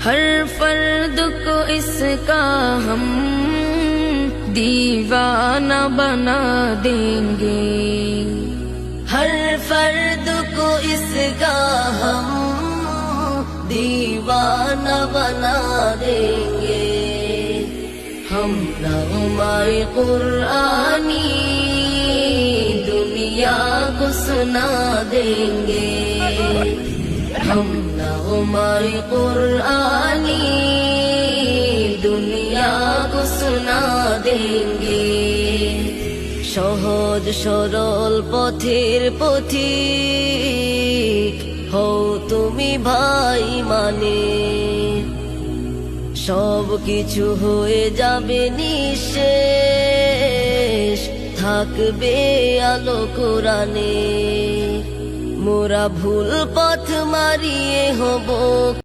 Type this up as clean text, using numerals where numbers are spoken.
हर फर्द को इसका हम दीवाना बना देंगे, हर फर्द को इसका हम दीवाना बना देंगे। हम नग़्मा-ए कुरानी दुनिया को सुना देंगे, हम नग़्मा-ए कुरानी दुनिया को सुना देंगे। সহজ সরল পথের পথিক হও তুমি ভাই, মানে সব কিছু হয়ে যাবে নিঃশেষ, থাকবে আলো কোরআনে। মোরা ভুল পথ মারিয়ে হব